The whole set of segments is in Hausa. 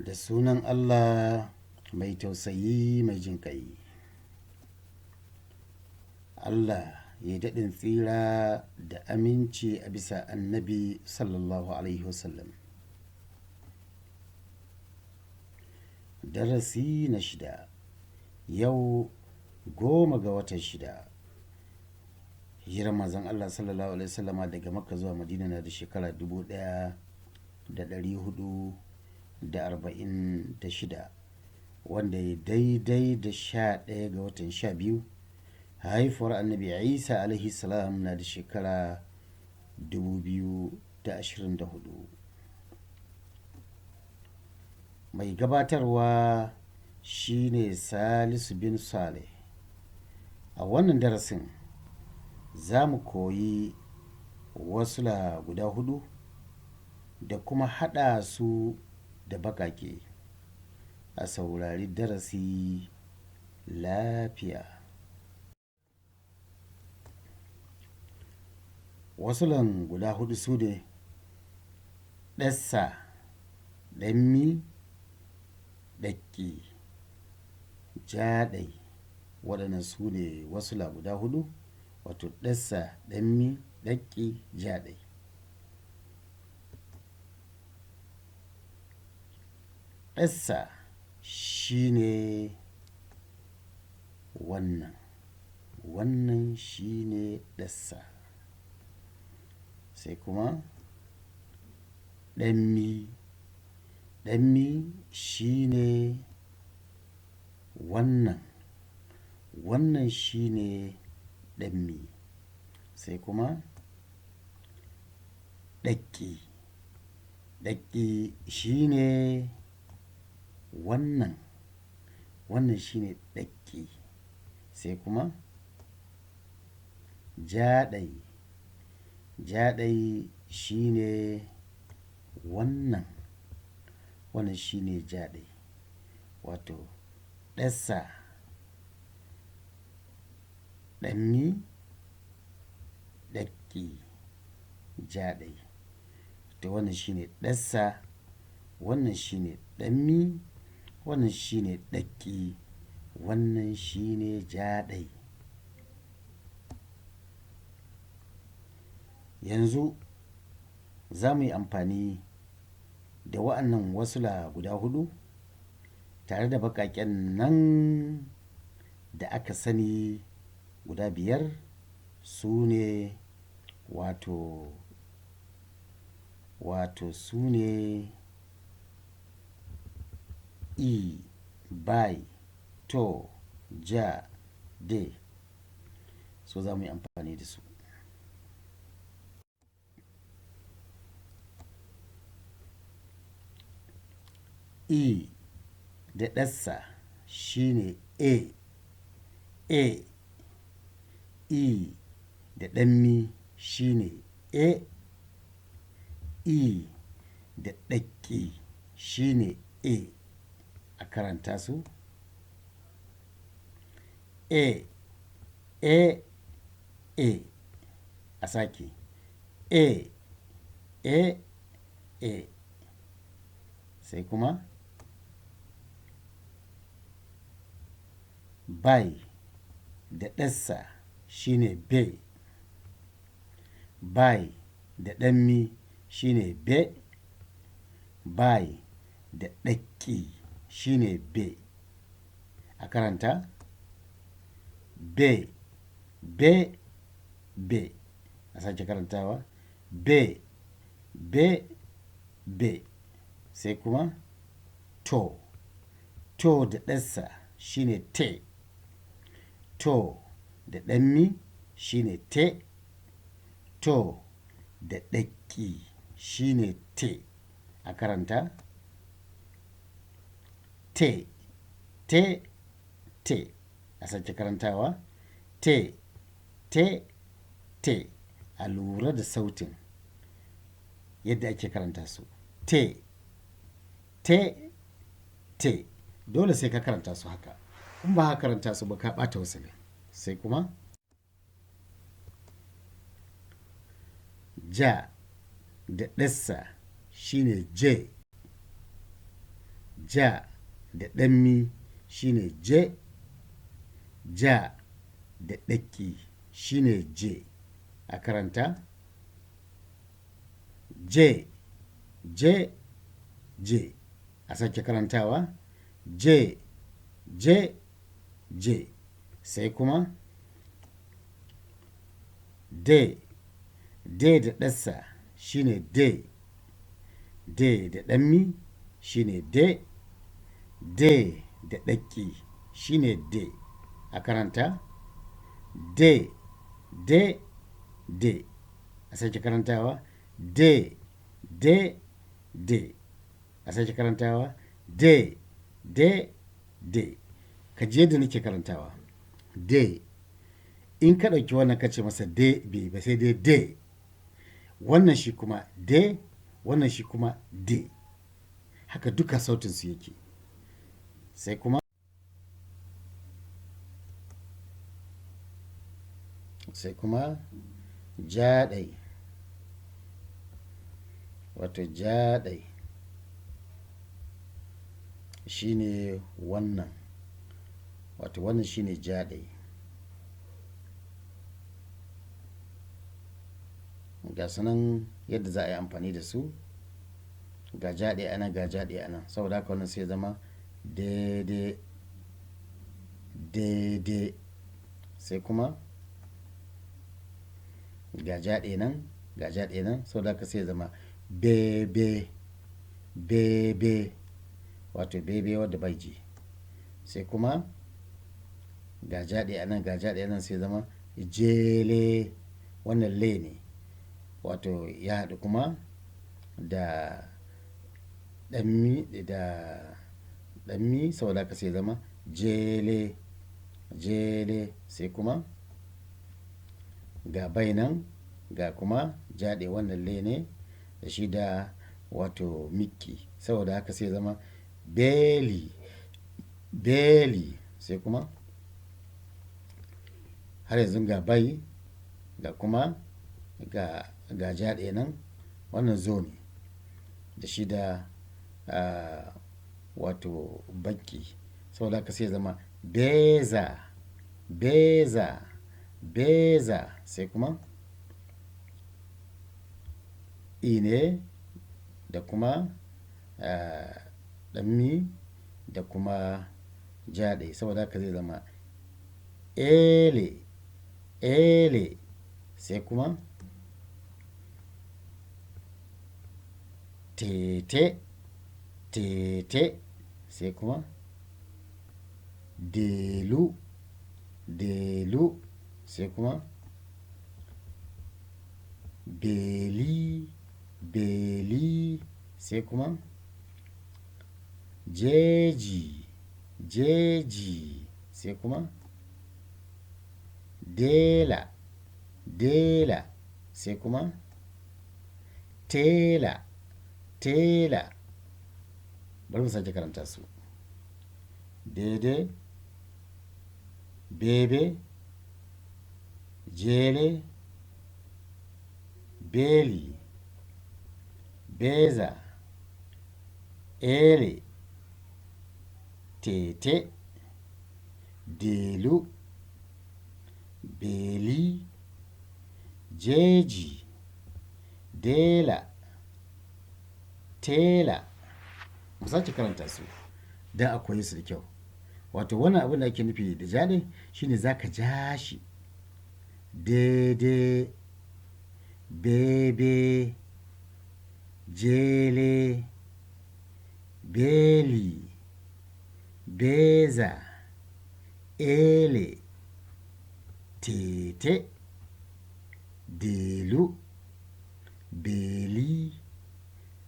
Da sunan Allah mai tausayi mai jin ƙai. Allah ya daɗin tsira da aminci a bisa annabi sallallahu alaihi wasallam. Darasi na 6, yau 10 ga watan 6. Hijirar manzon Allah sallallahu alaihi wasallama daga Makka zuwa Madina na da shekara 1446, wanda ya daidai da 11 ga watan 12. Haifuwar annabi Isa alaihi salam na da shekara 2024. Mai gabatarwa shine Salisu bin Saleh. A wannan darasin za mu koyi wasula guda 4 da kuma haɗa su da baƙaƙe. A saurari darasi lafiya. Wasulan guda 4 su ne ɗassa, ɗammi, ɗaƙƙi, jaɗai. Waɗannan su ne wasula guda 4, wato ɗassa, ɗammi, ɗaƙƙi, jaɗai. Ɗassa shi ne wannan shi ne ɗassa. Sai kuma ɗammi shi ne wannan shi ne ɗammi. Sai kuma ɗaƙƙi shi ne wannan shi ne ɗaƙƙi. Sai kuma jaɗai shi ne wannan shi ne jaɗai. Wato ɗassa, ɗammi, ɗaƙƙi, jaɗai. To wannan shi ne ɗassa, wannan shi ne ɗammi, wannan shi ne ɗaƙƙi, wannan shi ne jaɗai. Yanzu za mu yi amfani da wa'annan wasula guda 4 tare da baƙaƙen nan da aka sani guda 5. Su ne wato su ne i, bai, to, ja, de. So za mu yi amfani da su. I da ɗassa shi ne a. I da ɗammi shi ne e. I da ɗaƙƙi shi ne e. A karanta su. A. A sake. A. Sai kuma bai da ɗassa shi ne be. Bai da ɗammi shi ne be. Bai da ɗaƙƙi shi ne be. A karanta be. A sake karantawa be. Sai kuma to da ɗassa shi ne te. To da ɗammi shi ne te. To da ɗaƙƙi shi ne te. A karanta te. A sake karantawa te. A lura da sautin yadda ake karanta su. Te. Dole sai ka karanta su haka. In ba ka karanta su ba ka ɓata wasali. Sai kuma ja da ɗassa shine J. ja da ɗanmi shine je, ja da ɗaƙƙi shine je. A karanta je, je, je. A sake karantawa je, je, je. Sai kuma de, de da ɗassa shine de, de da ɗanmi shine de, de da ɗaƙƙi shine de. A karanta de, de, de. A sake karantawa de, de, de. A sake karantawa de, de, de. Ka je da nake karantawa de. In ka ɗauki wannan ka ce masa de bai ba sai dai de. Wannan shi kuma de, wannan shi kuma de. Haka duka sautinsu yake. Sai kuma jaɗai, wato jaɗai shine wannan, wato wannan shine jaɗai. Ga sunan yadda za a yi amfani da su, ga jaɗai anan ga jaɗai anan, saboda haka wannan sai zama daidai, daidai. Sai kuma ga jaɗe nan ga jaɗe nan, saboda haka sai zama bebe, bebe, wato bebe wadda bai ji. Sai kuma ga jaɗe anan ga jaɗe nan sai zama jele, wannan le ne, wato ya haɗu kuma da ɗanmi saboda haka sai zama jele, jele. Sai kuma ga bai nan ga kuma jaɗe wannan le ne da shi da wato mikki, saboda haka sai zama beli, beli. Sai kuma har yanzu ga bai ga kuma ga jaɗe nan wannan zo ne da shi da wato baki, saboda haka sai zama beza, beza, beza. Sai kuma ine da kuma ɗanmi da kuma jaɗe, saboda haka zai zama ele, ele. Sai kuma tete, tete. Sai kuma delu, delu. Sai kuma beli, beli. Sai kuma jeji, jeji. Sai kuma dela, dela. Sai kuma tela, tela. Bari mu sake karanta su daidai, bebe, jele, beli, beza, ele, tete, delu, beli, jeji, dela, tela. Mu sake karanta su don a koyi su da kyau. Wato wannan abin da ake nufi da jaɗe shine za ka ja shi daidai, bebe, jele, beli, beza, ele, tete, delu, beli,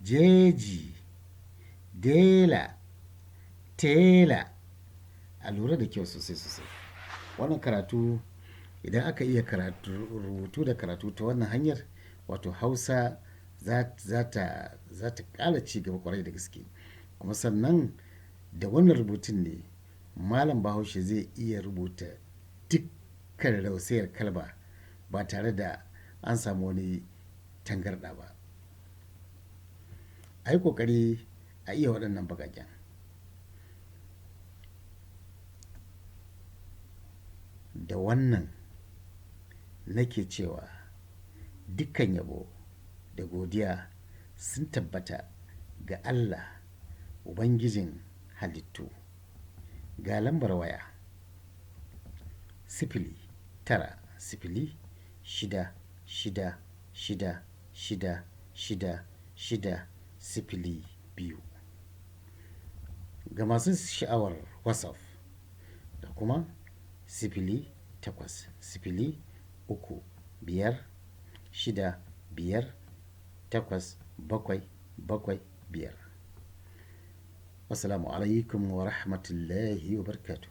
jeji, dela, tela. A lura da kyau sosai sosai. Wannan karatu idan aka iya karatu, rubutu da karatu ta wannan hanyar, wato Hausa za ta ƙara ci gaba ƙwarai da gaske. Kuma sannan da wannan rubutun ne Malam Bahaushe zai iya rubuta dukkan rausayar kalma ba tare da an samu wani tangarɗa ba. A yi ƙoƙari a iya waɗannan baƙaƙen. da wannan nake cewa dukkan yabo da godiya sun tabbata ga Allah Ubangijin halittu. Ga lambar waya sifili tara sifili shida shida shida shida shida shida sifili biyu. Ga masu sha'awar WhatsApp da kuma sifili takwas sifili uku biyar shida biyar takwas bakwai bakwai biyar. Wassalamu alaikum wa rahmatullahi wa barakatuh.